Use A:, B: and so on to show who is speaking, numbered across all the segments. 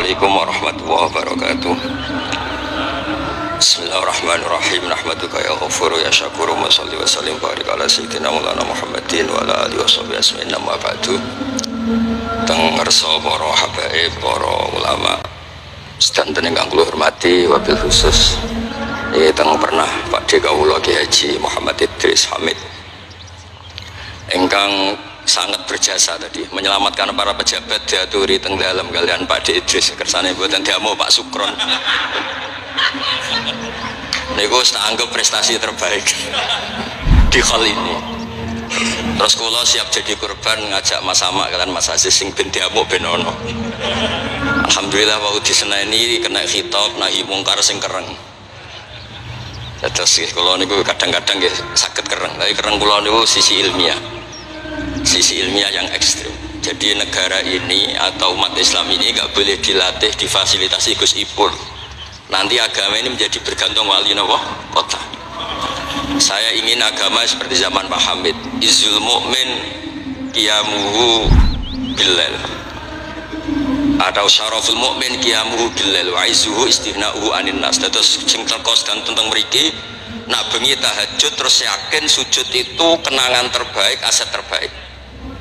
A: Assalamualaikum warahmatullahi wabarakatuh. Bismillahirrahmanirrahim. Nahmaduka ya ghafuru ya syakuru wa salli wa sallim barik ala sayyidina maulana Muhammadin wa ala alihi wa sahbihi asma'in amma ba'du. Teng ngersa para habaib, para ulama sedanten ingkang kula hormati, wabil khusus teng pernah Pakde kawula Ki Haji Muhammad Idris Hamid ingkang sangat berjasa tadi menyelamatkan para pejabat diaturi teng dalam kalian Pakde Idris kersane mboten diamu Pak Sukron niku tak anggap prestasi terbaik di hal ini. Terus kula siap jadi korban ngajak Mas Sama kalian Mas Aziz sing ben diamuk ben ono. Alhamdulillah wau diseneni kena khitab nahi mungkar sing kereng. Terus kula niku kadang-kadang nggih saged kereng, tapi kereng kula niku sisi ilmiah. Sisi ilmiah yang ekstrim. Jadi negara ini atau umat Islam ini nggak boleh dilatih, difasilitasi Gus Ipul. Nanti agama ini menjadi bergantung wali napa kota. Saya ingin agama seperti zaman Pak Hamid, izul mu'min qiyamuhu billail, atau syaraful mu'min qiyamuhu billail wa izuhu istighna'uhu anin nas. Terus sing terkos dan tentang mriki nak bengi tahajud terus yakin sujud itu kenangan terbaik, aset terbaik.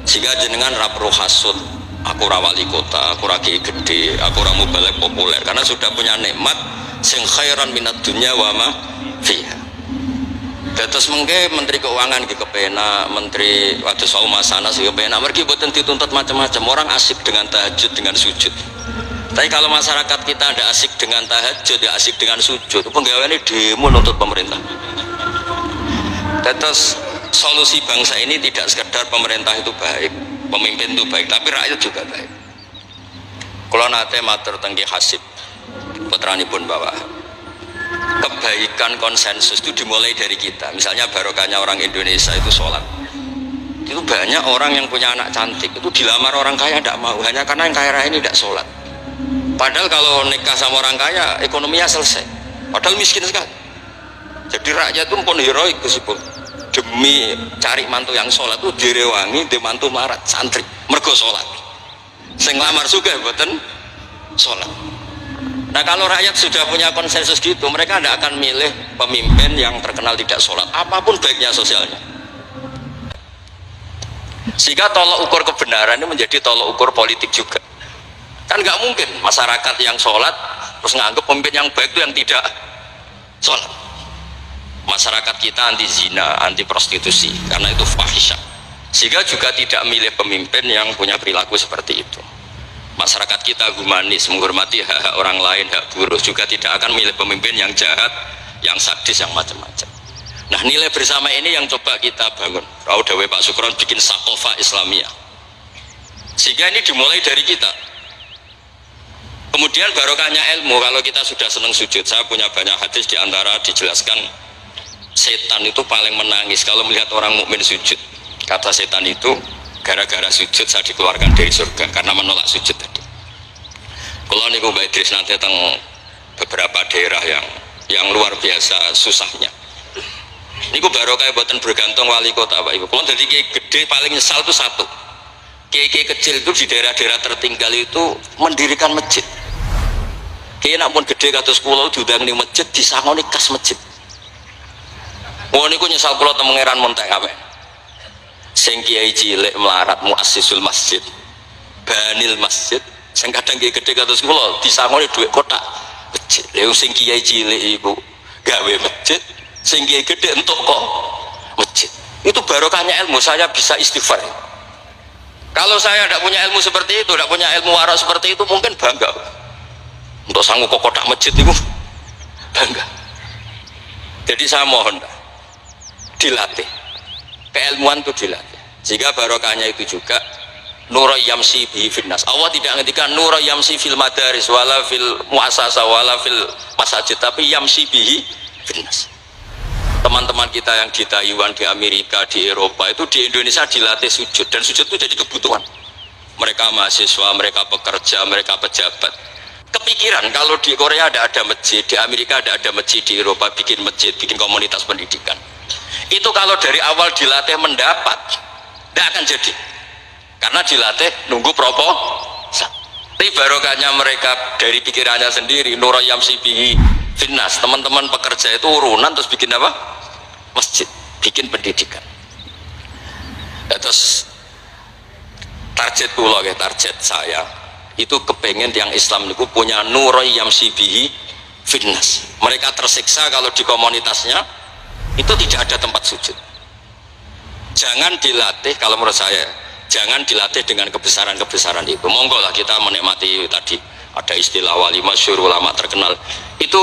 A: Sehingga jenengan ra perlu hasud, aku ra wali kota, aku ra gede, aku ra mubalek populer, karena sudah punya nikmat sing khairan minad dunya wa ma fiha. Terus mengke Menteri Keuangan gitu kepenak, Menteri waktu Saum Masana sih kepenak. Mereka buatan dituntut macam-macam. Orang asik dengan tahajud, dengan sujud. Tapi kalau masyarakat kita ada asik dengan tahajud, ya asik dengan sujud. Penggawean ini demo nuntut pemerintah. Terus solusi bangsa ini tidak sekedar pemerintah itu baik, pemimpin itu baik, tapi rakyat juga baik. Kalau nate matur tenggi hasib, putranipun bawa. Kebaikan konsensus itu dimulai dari kita. Misalnya barokahnya orang Indonesia itu sholat. Itu banyak orang yang punya anak cantik itu dilamar orang kaya tidak mau, hanya karena yang kaya raya ini tidak sholat. Padahal kalau nikah sama orang kaya ekonominya selesai. Padahal miskin sekali. Jadi rakyat itu pun heroik Gusipul. Demi cari mantu yang sholat itu direwangi, di mantu marat santri mergo sholat. Sing lamar juga boten sholat. Nah kalau rakyat sudah punya konsensus gitu, mereka tidak akan milih pemimpin yang terkenal tidak sholat, apapun baiknya sosialnya. Sehingga tolok ukur kebenaran ini menjadi tolok ukur politik juga. Kan nggak mungkin masyarakat yang sholat terus nganggap pemimpin yang baik itu yang tidak sholat. Masyarakat kita anti zina, anti prostitusi, karena itu fahisyah. Sehingga juga tidak milih pemimpin yang punya perilaku seperti itu. Masyarakat kita humanis, menghormati hak-hak orang lain, hak buruh, juga tidak akan milih pemimpin yang jahat, yang sadis, yang macam-macam. Nah nilai bersama ini yang coba kita bangun. Raudawe Pak Sukron bikin sakofa Islamiyah, sehingga ini dimulai dari kita. Kemudian barokahnya ilmu. Kalau kita sudah senang sujud, saya punya banyak hadis, diantara dijelaskan setan itu paling menangis kalau melihat orang mukmin sujud. Kata setan itu, gara-gara sujud saya dikeluarkan dari surga karena menolak sujud tadi. Kalau niku Mbak Idris nanti tentang beberapa daerah yang luar biasa susahnya. Niku barokah buatan bergantung wali kota Pak Ibu. Kalau dari kiai gede paling nyesal itu satu. Kiai kecil itu di daerah-daerah tertinggal itu mendirikan masjid. Kiai nak pun gede kados kula diundang ning masjid disangoni kas masjid. Oh niku nyesal kula teng Pangeran Montek amen. Sing kiai cilik melarat muassisul masjid, banil masjid, sing kadang kiai gede kados kula disangoni dhuwit kotak masjid. Lha sing kiai cilik iku gawe masjid, sing kiai gede entuk kok masjid. Itu barokahnya ilmu, saya bisa istighfar. Kalau saya tidak punya ilmu seperti itu, tidak punya ilmu waras seperti itu, mungkin bangga. Untuk sanggup kok kotak masjid itu bangga. Jadi saya mohon dilatih. Keilmuan itu dilatih, sehingga barokahnya itu juga nura yamsi bihi finnas. Allah tidak ngendikan nura yamsi fil madaris wala fil muasasa wala fil masajid, tapi yamsi bihi finnas. Teman-teman kita yang di Taiwan, di Amerika, di Eropa itu di Indonesia dilatih sujud, dan sujud itu jadi kebutuhan. Mereka mahasiswa, mereka pekerja, mereka pejabat. Kepikiran kalau di Korea ada masjid, di Amerika ada masjid, di Eropa bikin masjid, bikin komunitas pendidikan. Itu kalau dari awal dilatih mendapat, tidak akan jadi, karena dilatih nunggu proposal. Tapi barokahnya mereka dari pikirannya sendiri, Nura Yamsi bihi finnas, teman-teman pekerja itu urunan terus bikin apa? Masjid, bikin pendidikan. Ya, terus target kula ya, target saya itu kepengen yang Islam itu punya Nura Yamsi bihi finnas. Mereka tersiksa kalau di komunitasnya itu tidak ada tempat sujud. Jangan dilatih, kalau menurut saya jangan dilatih dengan kebesaran-kebesaran itu. Monggo lah kita menikmati tadi ada istilah wali masyhur, ulama terkenal itu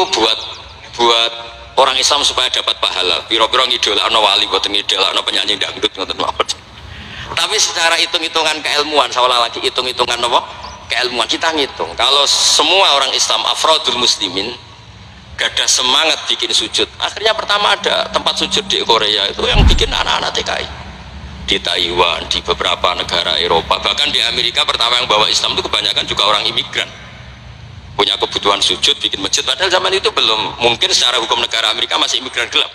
A: buat orang Islam supaya dapat pahala. Piro-piro ngidolakno wali, boten ngidolakno penyanyi dangdut ngoten mawon. Tapi secara hitung-hitungan keilmuan, seolah lagi hitung-hitungan apa? Keilmuan kita ngitung. Kalau semua orang Islam afrodul muslimin gada semangat bikin sujud, akhirnya pertama ada tempat sujud di Korea itu yang bikin anak-anak TKI, di Taiwan, di beberapa negara Eropa, bahkan di Amerika pertama yang bawa Islam itu kebanyakan juga orang imigran, punya kebutuhan sujud bikin masjid. Padahal zaman itu belum mungkin, secara hukum negara Amerika masih imigran gelap,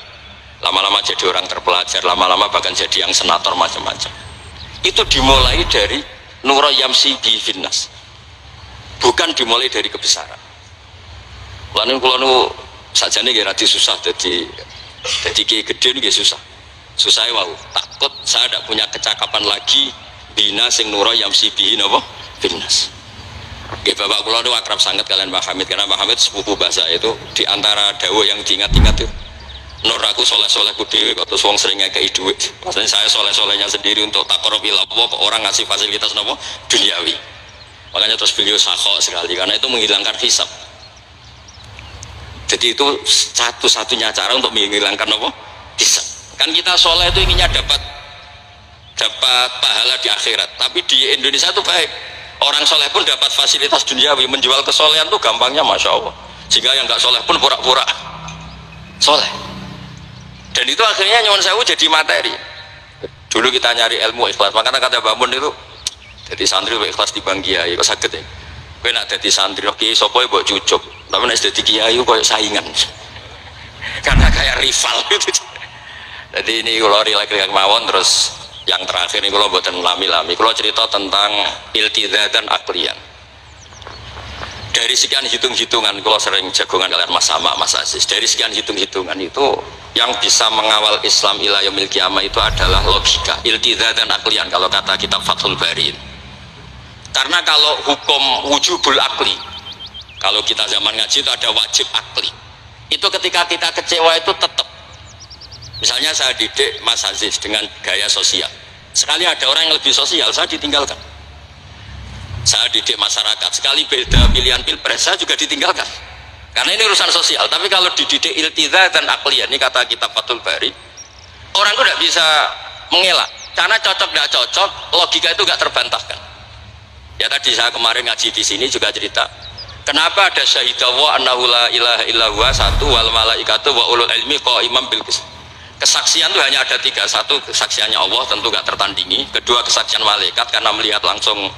A: lama-lama jadi orang terpelajar, lama-lama bahkan jadi yang senator macam-macam. Itu dimulai dari Nura Yamsi bi finnas, bukan dimulai dari kebesaran. Lalu kalau saja nih rada susah, jadi gede nih susah ya, wow, takut saya tidak punya kecakapan lagi bina sing Nura Yamsi bihi napa finnas. Bapak kula nu akrab sangat kalian Pak Hamid, karena Pak Hamid sepupu bahasa itu. Di antara dawuh yang diingat-ingat itu, Nur aku soleh-solehku dhewe kok terus wong sering ngekeki dhuwit. Maksudnya saya soleh-solehnya sendiri untuk taqarrub ila Allah, kok orang ngasih fasilitas napa duniawi. Makanya terus beliau sakho sekali, karena itu menghilangkan hisab. Jadi itu satu-satunya cara untuk menghilangkan apa? Hisab. Kan kita soleh itu inginnya dapat pahala di akhirat, tapi di Indonesia itu baik, orang soleh pun dapat fasilitas duniawi, menjual kesolehan tuh gampangnya masya Allah, sehingga yang nggak soleh pun pura-pura soleh. Dan itu akhirnya nyuwun sewu jadi materi. Dulu kita nyari ilmu ikhlas, makanya kata Mbak Mun itu jadi santri ikhlas di bang kiai kok sakit ya. Kowe nak dadi santri oke sapa mbok cucuk, tapi nek dadi kiai koyo saingan. Karena kayak rival gitu. Jadi ini kalau rilek-rilek mawon. Terus yang terakhir ini kalau buatan lami-lami, kalau cerita tentang iltidah dan aklian. Dari sekian hitung-hitungan, kalau sering jagongan kalian Mas Sama, Mas Aziz, dari sekian hitung-hitungan itu yang bisa mengawal Islam ila yaumil qiyamah itu adalah logika, iltidah dan aklian kalau kata kitab Fathul Bari. Karena kalau hukum wujubul akli, kalau kita zaman ngaji itu ada wajib akli, itu ketika kita kecewa itu tetap. Misalnya saya didik Mas Aziz dengan gaya sosial, sekali ada orang yang lebih sosial saya ditinggalkan. Saya didik masyarakat, sekali beda pilihan pilpres saya juga ditinggalkan, karena ini urusan sosial. Tapi kalau dididik iltidah dan akliyah, ini kata kitab Fathul Bari, orang itu tidak bisa mengelak, karena cocok tidak cocok, logika itu tidak terbantahkan. Ya tadi saya kemarin ngaji di sini juga cerita, kenapa ada syahidah wa annahu la ilaha illa huwa, satu, wal malaikatu wa ulul ilmi qa'iman bil qist. Kesaksian itu hanya ada tiga, satu kesaksiannya Allah tentu gak tertandingi, kedua kesaksian malaikat karena melihat langsung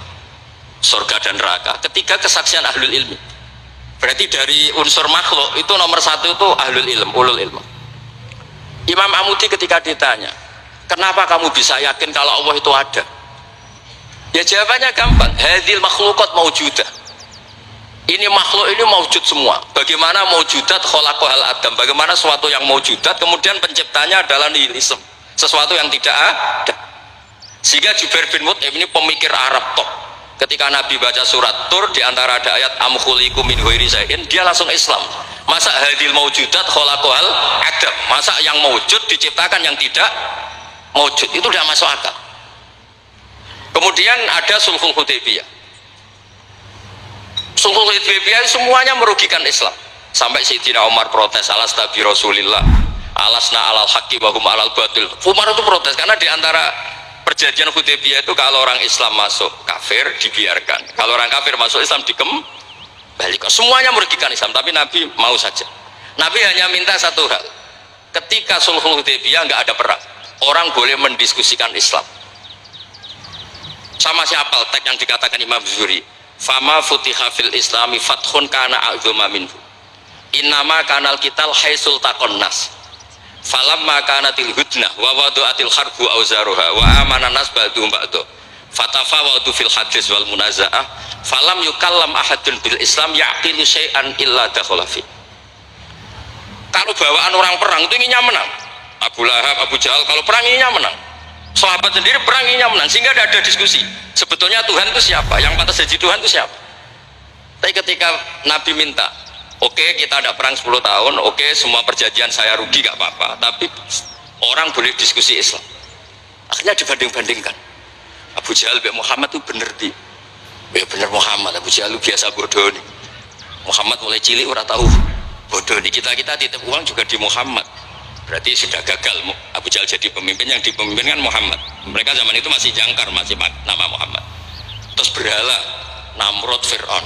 A: surga dan neraka, ketiga kesaksian ahlul ilmi. Berarti dari unsur makhluk itu nomor satu itu ahlul ilm, ulul ilm. Imam Amudi ketika ditanya, kenapa kamu bisa yakin kalau Allah itu ada? Ya jawabannya gampang, hadhil makhluqat maujudah. Ini makhluk ini maujud semua. Bagaimana maujudat khalaqahal adam, bagaimana sesuatu yang maujudat kemudian penciptanya adalah nihilisme, sesuatu yang tidak ada. Sehingga Jubair bin Mut'im ini pemikir Arab top, ketika Nabi baca surat Tur, di antara ada ayat am khuliqu min ghairi syai'in, dia langsung Islam. Masa hadil maujudat khalaqahal adam, masa yang maujud diciptakan yang tidak maujud, itu tidak masuk akal. Kemudian ada sulhul Hudaybiyah. Sulhul Hudaybiyah semuanya merugikan Islam, sampai Sayyidina Umar protes, alasna bi Rasulillah alasna alal haqqi wa hum alal batil. Umar itu protes karena di antara perjanjian Hudaybiyah itu kalau orang Islam masuk kafir dibiarkan, kalau orang kafir masuk Islam dikembalikan. Semuanya merugikan Islam, tapi Nabi mau saja. Nabi hanya minta satu hal, ketika sulhul Hudaybiyah nggak ada perang, orang boleh mendiskusikan Islam. Sama siapa teks yang dikatakan Imam Zuhri, fama futiha fil islami fathun kana a'zuma minhu innama kanal kital haisul taqonnas falamma kanatil hudnah wa wadu'atil harbu auzaruha wa amanan nas ba'du ba'du fatafawadu fil hadis wal munazaah falam yukallam ahadun bil Islam yaqilu syai'an illa dakhala fi. Kalau bawaan orang perang itu inginnya menang, Abu Lahab, Abu Jahal kalau perang inginnya menang, sahabat sendiri perang inginnya menang, sehingga tidak ada diskusi sebetulnya Tuhan itu siapa, yang pantas jadi Tuhan itu siapa. Tapi ketika Nabi minta, oke, kita ada perang 10 tahun, oke, semua perjanjian saya rugi gak apa-apa, tapi orang boleh diskusi Islam. Akhirnya dibanding-bandingkan, Abu Jahal bin Muhammad itu bener di, ya bener Muhammad, Abu Jahal biasa bodoh nih. Muhammad mulai cilik ora tahu bodoh nih. Kita titip uang juga di Muhammad, berarti sudah gagal Abu Jahal jadi pemimpin. Yang dipemimpinkan Muhammad, mereka zaman itu masih jangkar, masih nama Muhammad. Terus berhala Namrud, Fir'aun,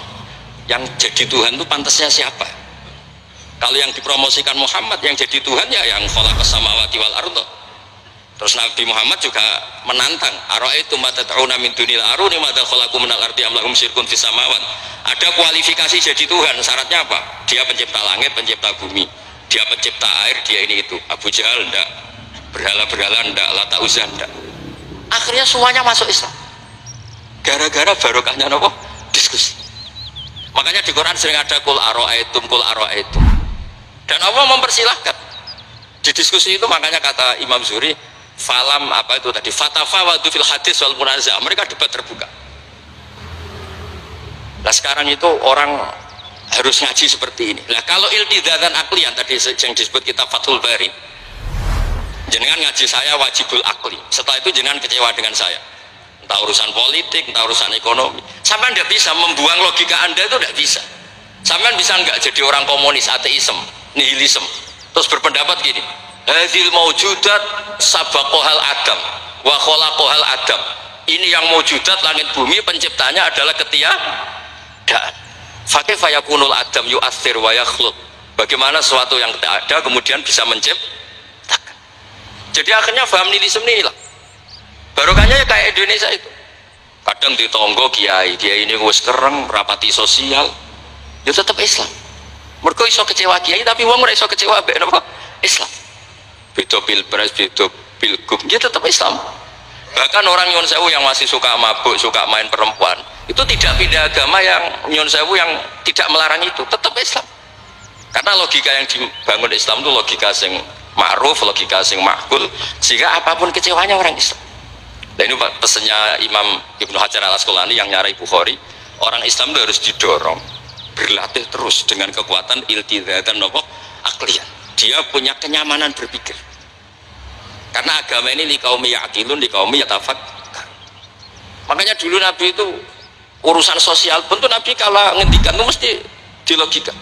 A: yang jadi Tuhan itu pantasnya siapa? Kalau yang dipromosikan Muhammad, yang jadi Tuhan ya yang khalaqas samawati wal ardh. Terus Nabi Muhammad juga menantang, ara'aitum ma tad'una min dunil aruni ma khalaqu minal ardi am lahum syirkun fis samawat. Ada kualifikasi jadi Tuhan, syaratnya apa? Dia pencipta langit, pencipta bumi, dia pencipta air, dia ini itu. Abu Jahal enggak, berhala-berhala enggak, Lata Uzza enggak. Akhirnya semuanya masuk Islam gara-gara barokahnya nopo? Diskusi. Makanya di Quran sering ada kul ara'aitum, dan Allah mempersilahkan di diskusi itu. Makanya kata Imam Zuhri, falam apa itu tadi, fatafawadu fil hadis wal munazaah, mereka debat terbuka. Nah sekarang itu orang harus ngaji seperti ini. Nah kalau iltizatan aklian tadi yang disebut kitab Fathul Bari, jenengan ngaji saya wajibul akli, setelah itu jenengan kecewa dengan saya, entah urusan politik, entah urusan ekonomi, sampai tidak bisa membuang logika anda, itu tidak bisa. Sampai bisa nggak jadi orang komunis, ateisme, nihilisme, terus berpendapat gini, hadil maujudat sabaqohal adam wa kholaqohal adam, ini yang maujudat langit bumi penciptanya adalah ketiadaan. Fakih fayakunul adam yu'athir wa yakhluq, bagaimana sesuatu yang tidak ada kemudian bisa menciptakan. Jadi akhirnya paham nihilisme inilah barokahnya ya kayak Indonesia itu. Kadang di tonggo kiai ini wis kereng rapati sosial, ya tetap Islam. Mereka iso kecewa kiai tapi wong ora iso kecewa mbek napa? Islam. Beda pilpres, beda pilgub, dia tetap Islam. Bahkan orang nyun sewu yang masih suka mabuk, suka main perempuan, itu tidak pindah agama, yang nyun sewu yang tidak melarang itu tetap Islam. Karena logika yang dibangun Islam itu logika sing ma'ruf, logika sing makul, sehingga apapun kecewanya orang Islam. Dan ini pesannya Imam Ibnu Hajar al Asqalani yang nyarai Bukhari, orang Islam itu harus didorong berlatih terus dengan kekuatan iltizatan nopo aklian. Dia punya kenyamanan berpikir, karena agama ini li qaumi ya'qilun li qaumi yatafakkar. Makanya dulu Nabi itu urusan sosial pun tuh Nabi kalau ngendikan itu mesti dilogika.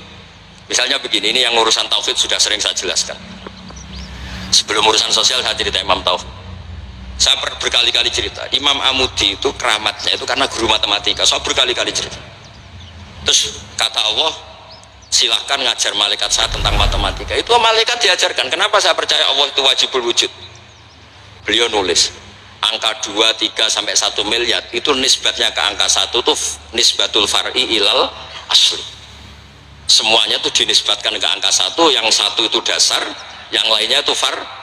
A: Misalnya begini, ini yang urusan tauhid sudah sering saya jelaskan. Sebelum urusan sosial saya cerita Imam Tauhid. Saya berkali-kali cerita, Imam Amudi itu keramatnya itu karena guru matematika. Saya berkali-kali cerita. Terus kata Allah, silahkan ngajar malaikat saya tentang matematika. Itu malaikat diajarkan. Kenapa saya percaya Allah itu wajibul wujud? Beliau nulis, angka 2, 3 sampai 1 miliar itu nisbatnya ke angka 1 itu nisbatul far'i ilal asli. Semuanya itu dinisbatkan ke angka 1, yang 1 itu dasar, yang lainnya itu far.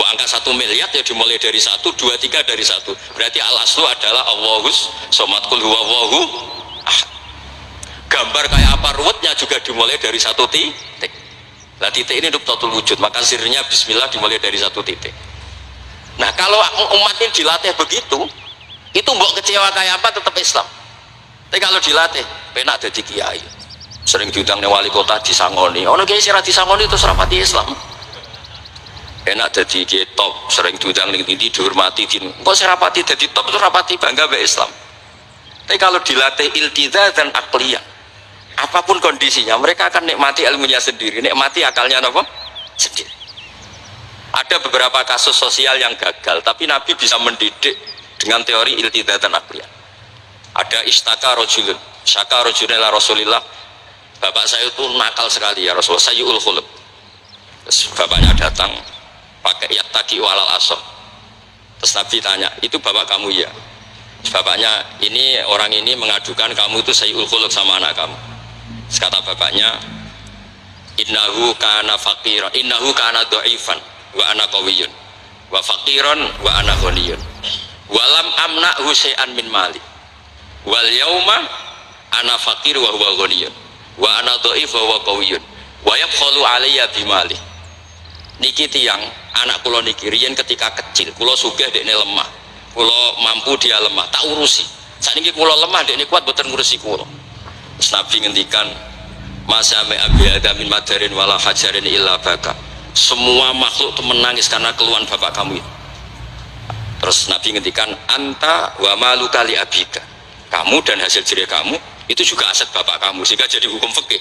A: Angka 1 miliar ya dimulai dari 1, 2, 3 dari 1. Berarti al aslu adalah Allahus somad kul huwa Allahu ahad. Gambar kayak apa ruwetnya juga dimulai dari 1 titik. Nah titik ini nuktatul wujud, maka sirnya bismillah dimulai dari 1 titik. Nah kalau umat ini dilatih begitu, itu mbok kecewa kayak apa tetap Islam. Tapi kalau dilatih penak jadi kiai, sering diundang wali kota disangoni, ono kiai sira disangoni itu serapati Islam. Enak jadi kiai top, sering diundang ning ndi dihormati, kok serapati jadi top itu rapati bangga be Islam. Tapi kalau dilatih iltizam dan akliyah, apapun kondisinya mereka akan nikmati ilmunya sendiri, nikmati akalnya apa? Sendiri. Ada beberapa kasus sosial yang gagal, tapi Nabi bisa mendidik dengan teori iltizam dan akliyah. Ada istaka rojulun, syaka rojulun ila Rasulillah, bapak saya itu nakal sekali ya Rasulullah, sayyul khuluq. Terus bapaknya datang pakai yattaqi walal asoh. Terus Nabi tanya, itu bapak kamu ya? Terus bapaknya, ini orang ini mengadukan kamu itu sayyul khuluq sama anak kamu. Terus kata bapaknya, innahu kana faqiran, innahu kana dhaifan wa ana qawiyyun wa faqiran wa ana ghaniyun walam amna hussein min mali wal yauma ana fakir wa huwa ghaniyun wa ana dhaif wa huwa qawiyyun wa yabkhalu alayya bimali. Niki tiyang anak kula niki riyen ketika kecil kula sugih dekne lemah, kula mampu dia lemah tak urusi. Saniki kula lemah dekne kuat boten ngurusi kula. Terus Nabi ngendikan masame abi adamin madarin wala hajarin illa baka. Semua makhluk itu menangis karena keluhan bapak kamu itu. Terus Nabi ngendikan anta wa maluka li abika. Kamu dan hasil jerih kamu itu juga aset bapak kamu, sehingga jadi hukum fikih.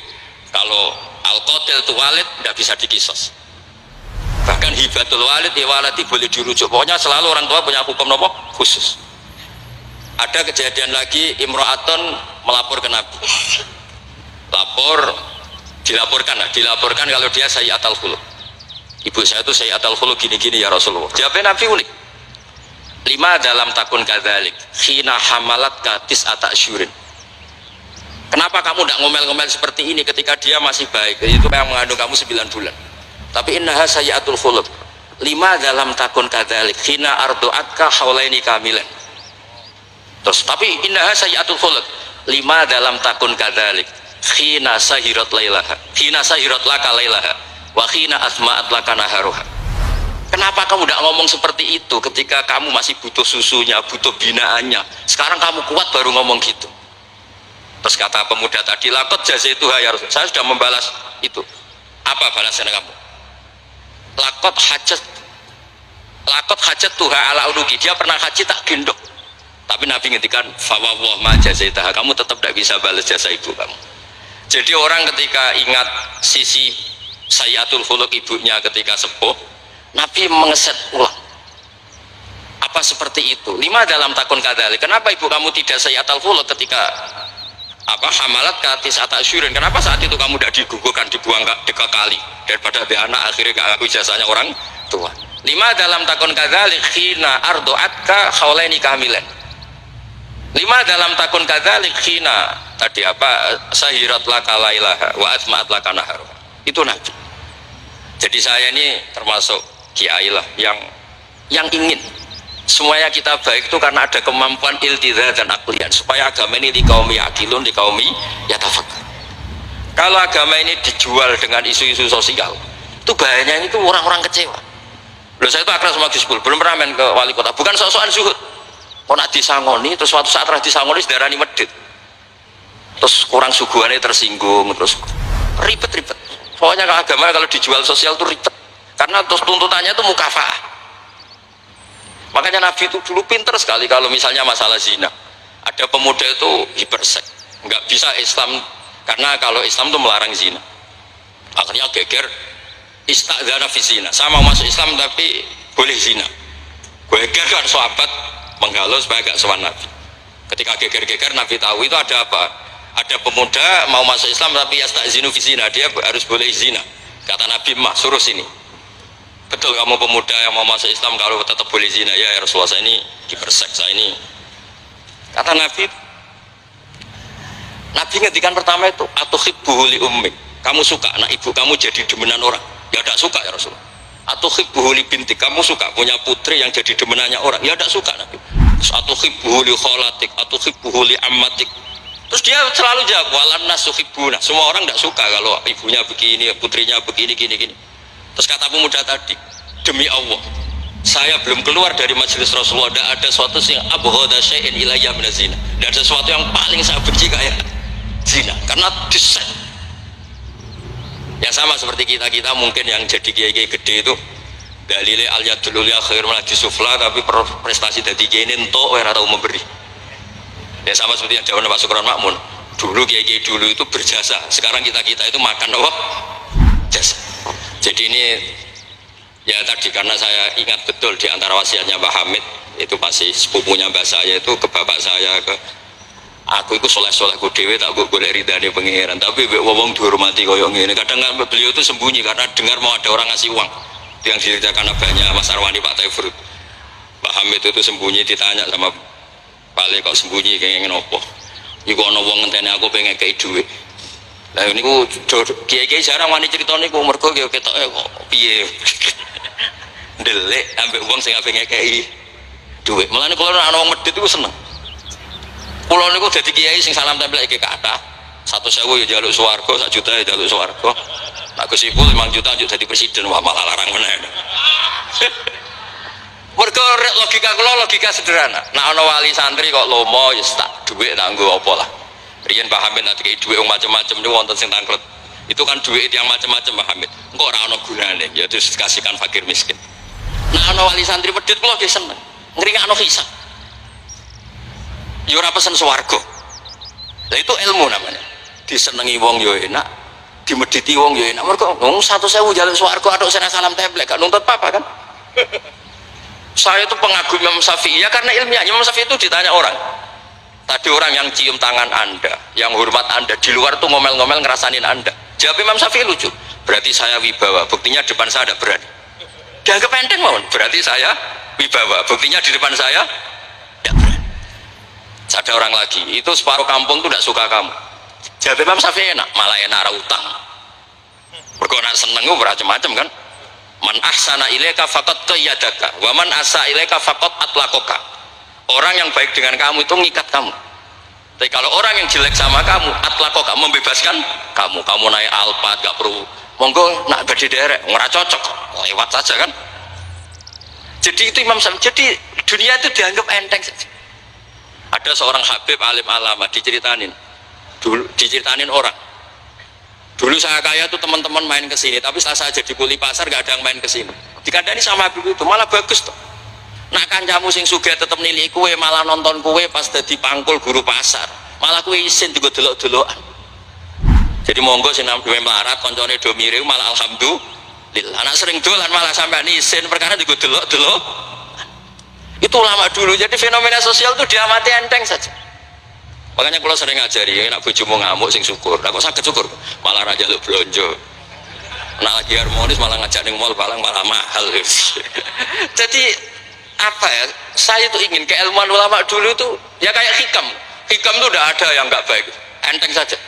A: Kalau al-qatil itu walid tidak bisa dikisos. Bahkan hibatul walid ya waladi boleh dirujuk. Pokoknya selalu orang tua punya hukum nopo khusus. Ada kejadian lagi imro'aton melapor ke Nabi. Dilaporkan kalau dia sayyi'atul khuluq. Ibu saya itu sayyi'atul khuluq gini-gini ya Rasulullah. Jawabnya Nabi unik. 5 dalam takun kadzalik khina hamalat katis atasyurin. Kenapa kamu tidak ngomel-ngomel seperti ini ketika dia masih baik? Itu yang mengandung kamu 9 bulan. Tapi innaha sayyi'atul khuluq. 5 dalam takun kadzalik khina ardu'atka haulaini kamilan. Terus tapi innaha sayyi'atul khuluq. 5 dalam takun kadzalik khina sahirat lailaha. Khina sahirat laka lailaha wa khina asma'at laka naharuha. Kenapa kamu tidak ngomong seperti itu ketika kamu masih butuh susunya, butuh binaannya? Sekarang kamu kuat baru ngomong gitu. Terus kata pemuda tadi, lakot jazaituha ya Rasul. Saya sudah membalas itu. Apa balasan kamu? Lakot hajat tuha ala unuki. Dia pernah haji tak gendong. Tapi Nabi ngendikan fawwah ma jazaitaha. Kamu tetap tidak bisa balas jasa ibu kamu. Jadi orang ketika ingat sisi sayyi'atul khuluq ibunya ketika sepuh, Nabi mengeset ulang. Apa seperti itu? 5 dalam takun kadzalik. Kenapa ibu kamu tidak sayyi'atul khuluq ketika hamalat katis atasyurin? Kenapa saat itu kamu tidak digugurkan, dibuang ke kali daripada be anak akhirnya gak aku jasanya orang tua? 5 dalam takun kadzalik khina ardu'atka haulaini kamilan. 5 dalam takun kadzalik khina tadi sahirat laka lailaha wa asma'at laka naharu. Itu Nabi. Jadi saya ini termasuk kiai lah yang ingin semuanya kita baik itu karena ada kemampuan iltidha dan aklian, supaya agama ini di kaum yakilun, di kaum yatafakar. Kalau agama ini dijual dengan isu-isu sosial, itu bahayanya itu orang-orang kecewa. Loh, saya itu akrab sama Gus Bul, belum pernah main ke wali kota, bukan sok-sokan zuhud. Kok nak disangoni, terus suatu saat disangoni sedarani medit, terus kurang suguhannya tersinggung, terus ribet-ribet. Pokoknya agama kalau dijual sosial itu ribet, karena terus tuntutannya itu mukafa'ah. Makanya Nabi itu dulu pinter sekali kalau misalnya masalah zina. Ada pemuda itu hipersek, nggak bisa Islam, karena kalau Islam itu melarang zina. Akhirnya geger istadzana fi zina. Saya mau masuk Islam tapi boleh zina. Geger kan sahabat menghalau supaya gak sowan Nabi. Ketika geger-geger Nabi tahu itu ada apa? Ada pemuda mau masuk Islam tapi yastazinu fi zina, dia harus boleh zina. Kata Nabi, mah suruh sini. Betul kamu pemuda yang mau masuk Islam kalau tetap boleh zina? Ya Rasulullah, saya ini dipersek, saya ini. Kata Nabi, Nabi ngendikan pertama itu atuhibbuhu li ummik. Kamu suka anak ibu kamu jadi demenan orang? Ya tidak suka ya Rasulullah. Atuhibbuhu li bintik, kamu suka punya putri yang jadi demenannya orang? Ya tidak suka Nabi. Terus atuhibbuhu li kholatik, atuhibbuhu li ammatik. Terus dia selalu jawab walan nasuhibbuna. Semua orang tidak suka kalau ibunya begini, putrinya begini, gini. Terus kata pemuda tadi, demi Allah, saya belum keluar dari majelis Rasulullah, tidak ada sesuatu yang abghada syai'in ilayya min zina. Tidak ada sesuatu yang paling saya benci kayak zina, karena desain. Yang sama seperti kita mungkin yang jadi kiai-kiai gede itu dalile al yadul ulya khairun min sufla, tapi prestasi dari kiai ini entok ora tahu memberi. Ya sama seperti yang jawab Pak Sukron Makmun. Dulu kiai-kiai dulu itu berjasa, sekarang kita itu makan apa? Jasa. Jadi ini ya tadi karena saya ingat betul di antara wasiatnya Mbah Hamid itu pasti sepupunya mbak saya itu ke bapak saya, ke aku itu soleh-soleh ku dewe tak gue boleh ridhani pengiran, tapi wong dihormati koyok ngene. Kadang beliau itu sembunyi karena dengar mau ada orang ngasih uang yang diceritakan abahnya Mas Arwani Pak Taifur. Mbah Hamid itu sembunyi, ditanya sama Pale kok sembunyi kayak ngopo. Iku ana wong ngenteni aku pengen kei dhuwit. Lah niku kiai-kiai jarang wani crita niku mergo ketoke kok piye. Ndelik ambek wong sing ape ngekeki duit. Mulane kula nek ana wong medhit iku seneng. Kula niku dadi kiai sing salam tempel iki kathah. 100.000 ya njaluk swarga, 1 juta ya njaluk swarga. Nek Gus Ipul 5 juta njuk dadi presiden, wah malah larang meneh. Mergo logika kula logika sederhana. Nek ana wali santri kok lomo ya tak duit tak nggo apa lah. Riyen Pak Hamid nanti kayak duit macam-macam niku wonten sing tangklet. Itu kan duit yang macam-macam Pak Hamid. Engko ora ana gunane, ya terus dikasihkan fakir miskin. Nek ana wali santri medhit kula nggih seneng. Ngringakno hisab. Ya ora pesen swarga. Lah itu ilmu namanya. Disenengi wong ya enak, dimedhiti wong ya enak. Mergo wong 100.000 njaluk swarga atok sing salam templek gak nuntut apa kan? Saya itu pengagum Imam Syafi'i ya karena ilmiah. Imam Syafi'i itu ditanya orang. Tadi orang yang cium tangan Anda, yang hormat Anda, di luar tuh ngomel-ngomel ngerasanin Anda. Jawab Imam Syafi'i lucu. Berarti saya wibawa, buktinya depan saya ada berani. Dianggap enteng mohon. Berarti saya wibawa, buktinya di depan saya tidak berani. Ada orang lagi, itu separuh kampung tuh tidak suka kamu. Jawab Imam Syafi'i enak, malah enak arah utang. Berkonak seneng gue macam-macam kan. Man ahsana ilaika faqad qayyadaka wa man asa ilaika faqad atlaqaka. Orang yang baik dengan kamu itu ngikat kamu. Tapi kalau orang yang jelek sama kamu, atlaqaka membebaskan kamu. Kamu naik Alphard gak perlu monggo nak badhe derek, ora cocok. Lewat saja kan. Jadi itu Imam Syafi'i. Jadi dunia itu dianggap enteng saja. Ada seorang Habib alim alama diceritain orang. Dulu saya kaya tuh teman-teman main ke sini, tapi setelah saya jadi kuli pasar gak ada yang main ke sini. Dikandani sama Habib itu malah bagus tuh. Nak kancamu sing sugih tetep nilai kue, malah nonton kue pas dadi pangkul guru pasar. Malah kue isin juga delok-delokan. Jadi monggo sing nampi melarat koncone do mirip malah alhamdulillah. Anak sering dolan malah sampai isin perkara juga delok-delok. Itu ulama dulu. Jadi fenomena sosial itu diamati enteng saja. Makanya kalau sering ngajari, nak bojomu ngamuk sing syukur. Lah kok saged syukur? Malah raja lu blonjo. Nak lagi harmonis malah ngajak ning mall balang malah mahal. Jadi apa ya? Saya tuh ingin keilmuan ulama dulu itu ya kayak hikam. Hikam itu udah ada yang nggak baik. Enteng saja.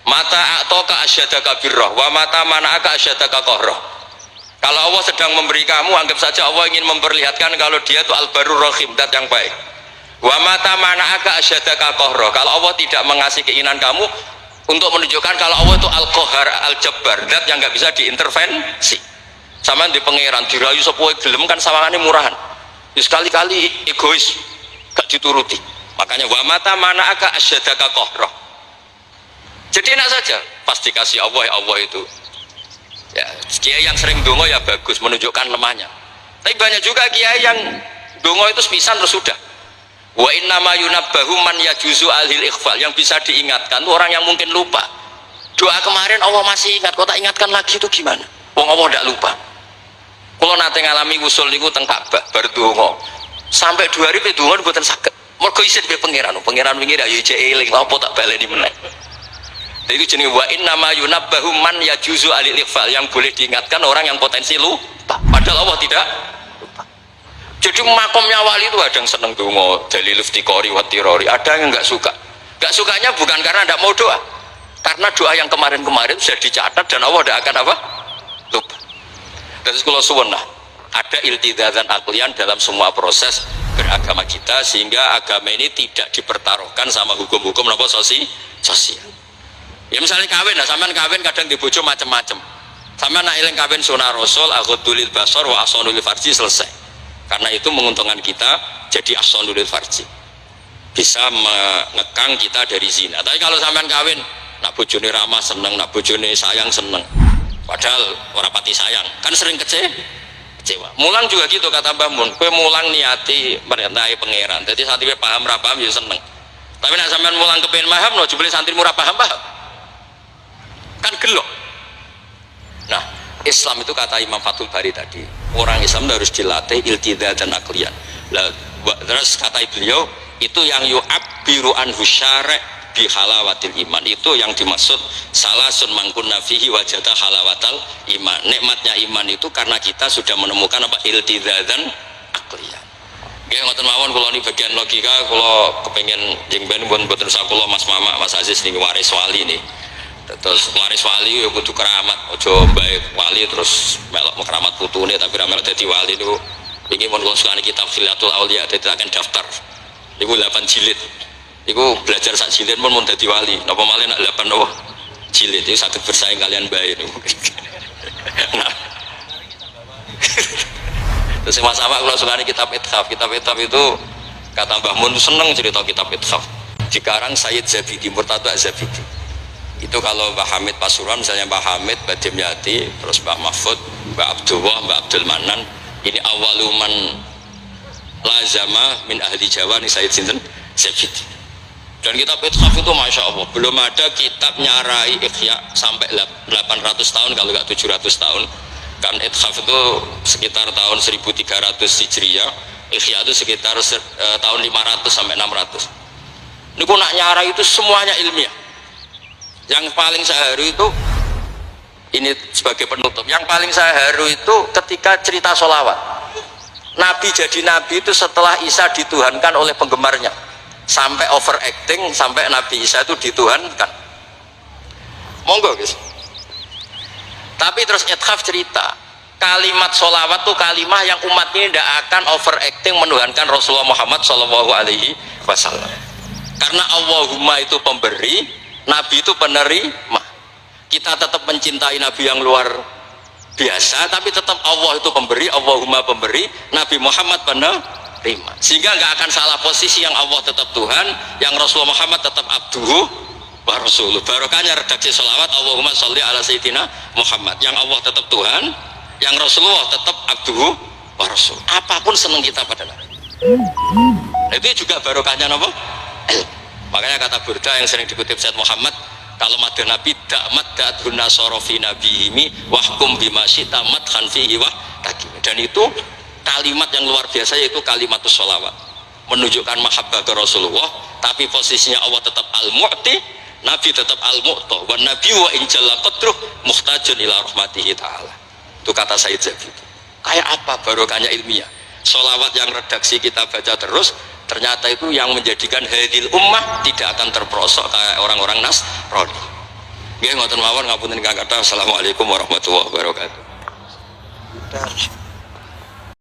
A: Mata atoka asyadaka birroh, wa mata mana'aka asyadaka kohroh. Kalau Allah sedang memberi kamu, anggap saja Allah ingin memperlihatkan kalau dia itu al-barur rahim, dat yang baik. Wa mata mana'aka asyadaka kohroh. Kalau Allah tidak mengasih keinginan kamu untuk menunjukkan kalau Allah itu al-kohar, al-jabbar, dat yang nggak bisa diintervensi. Sama di pangeran dirayu sepuh gelem kan sawangannya murahan. Sekali-kali egois, gak dituruti. Makanya wa mata mana'aka asyadaka kohroh. Jadi enak saja, pasti kasih Allah ya Allah itu. Ya, kiai yang sering dongo ya bagus, menunjukkan lemahnya. Tapi banyak juga kiai yang dongo itu sepisan terus sudah. Wa inna ma yunabbahu man yajuzu alhil ikhfal, yang bisa diingatkan itu orang yang mungkin lupa. Doa kemarin Allah masih ingat, kok tak ingatkan lagi itu gimana? Wong Allah tidak lupa. Kalau nanti ngalami usul niku teng Ka'bah bar dongo. Sampai 2 hari dongo mboten saged. Mergo isin be pangeran wingi ya jek eling apa tak baleni meneh. Itu jenis wa inna ma yunabbahu man yajuzu alil ikhfal, yang boleh diingatkan orang yang potensi lupa. Padahal Allah tidak lupa. Jadi makomnya wali itu ada yang seneng dongo dalil iftiqori wa tirori, ada yang nggak suka. Nggak sukanya bukan karena tidak mau doa, karena doa yang kemarin-kemarin sudah dicatat dan Allah tidak akan apa? Lupa. Terus kalau suwun lah, ada iltizazan aklian dalam semua proses beragama kita, sehingga agama ini tidak dipertaruhkan sama hukum-hukum sosial. Ya misalnya kawin, nah sampean kawin kadang dibojo macam-macam. Sampean nak eling kawin sunah Rasul, aghadulil basar wa ahsanul farji, selesai. Karena itu menguntungkan kita jadi ahsanul farji. Bisa mengekang kita dari zina. Tapi kalau sampean kawin, nak bojone ramah seneng, nak bojone sayang seneng. Padahal ora pati sayang, kan sering kecewa. Mulang juga gitu kata Mbah Mun, kowe mulang niati merintahi pangeran. Jadi santri paham ra paham ya seneng. Tapi nak sampean mulang kepen paham no, jebule santri murah paham kan gelok. Nah, Islam itu kata Imam Fathul Bari tadi, orang Islam harus dilatih iltizaz dan aklian. Terus kata beliau, itu yang yu'abbiru anhu syari' bi halawatil iman, itu yang dimaksud salasun mangkunna fihi wajada halawatal iman. Nikmatnya iman itu karena kita sudah menemukan apa iltizaz dan aklian. Nggih ngoten mawon, kula ini bagian logika, kula kepengin jengben pun boten sakula Mas Mama, Mas Aziz niki waris wali nih. Terus waris wali ya kudu keramat, ojo baik wali terus melok keramat putune tapi ra melok dadi wali niku Ini mau konsultasi kitab Khilatul Aulia, jadi akan daftar. Iku 8 jilid. Iku belajar sak jilid pun mau jadi wali. Napa malah nak 8 jilid itu sakit bersaing kalian baik. Nah, terus sama-sama kalau suka kitab Ithaf itu kata Mbah Mun seneng cerita kitab Ithaf. Dikarang Sayyid Zabidi, Murtada Zabidi. Itu kalau Mbah Hamid Pasuruan, misalnya Mbah Hamid, Mbah Dimyati, terus Mbah Mahfud, Mbah Abdullah, Mbah Abdul Manan, ini awaluman lazama min ahli Jawa nih Sayyid Sinten Zabidi. Dan kitab Ithaf itu Masya Allah belum ada kitab nyarai Ikhya sampai 800 tahun kalau nggak 700 tahun. Kan Ithaf itu sekitar tahun 1300 Hijriah, Ikhya itu sekitar tahun 500 sampai 600. Ini nak nyarai itu semuanya ilmiah. Yang paling saya haru itu, ini sebagai penutup, yang paling saya haru itu ketika cerita sholawat. Nabi jadi nabi itu setelah Isa dituhankan oleh penggemarnya, sampai overacting, sampai Nabi Isa itu dituhankan. Monggo guys. Tapi terus Ithaf cerita, kalimat sholawat tuh kalimah yang umat ini tidak akan overacting menuhankan Rasulullah Muhammad SAW. Karena Allahumma itu pemberi, Nabi itu penerima. Kita tetap mencintai Nabi yang luar biasa, tapi tetap Allah itu pemberi, Allahumma pemberi, Nabi Muhammad penerima. Sehingga nggak akan salah posisi, yang Allah tetap Tuhan, yang Rasulullah Muhammad tetap abduhu wa rasuluh. Barokahnya redaksi sholawat Allahumma sholli ala sayyidina Muhammad, yang Allah tetap Tuhan, yang Rasulullah tetap abduhu wa rasul. Apapun senang kita pada Nabi. Itu juga barokahnya apa? Makanya kata Burda yang sering dikutip Said Muhammad, kalau mada Nabi dakmat da'adhun nasorofi nabihimi wahkum bimasyita madhan fihi wah takim. Dan itu kalimat yang luar biasa, yaitu kalimatus sholawat, menunjukkan mahabbah ke Rasulullah, tapi posisinya Allah tetap al-mu'ti, Nabi tetap al-mu'ta, wa nabi wa injalla qadruh muhtajun ila rahmatihi ta'ala. Itu kata Sayyid Zabidi. Kayak apa barokahnya ilmiah? Sholawat yang redaksi kita baca terus, ternyata itu yang menjadikan hadil ummah tidak akan terperosok kayak orang-orang Nasrani. Nggih ngoten mawon, ngapunten ingkang kathah. Assalamualaikum warahmatullahi wabarakatuh.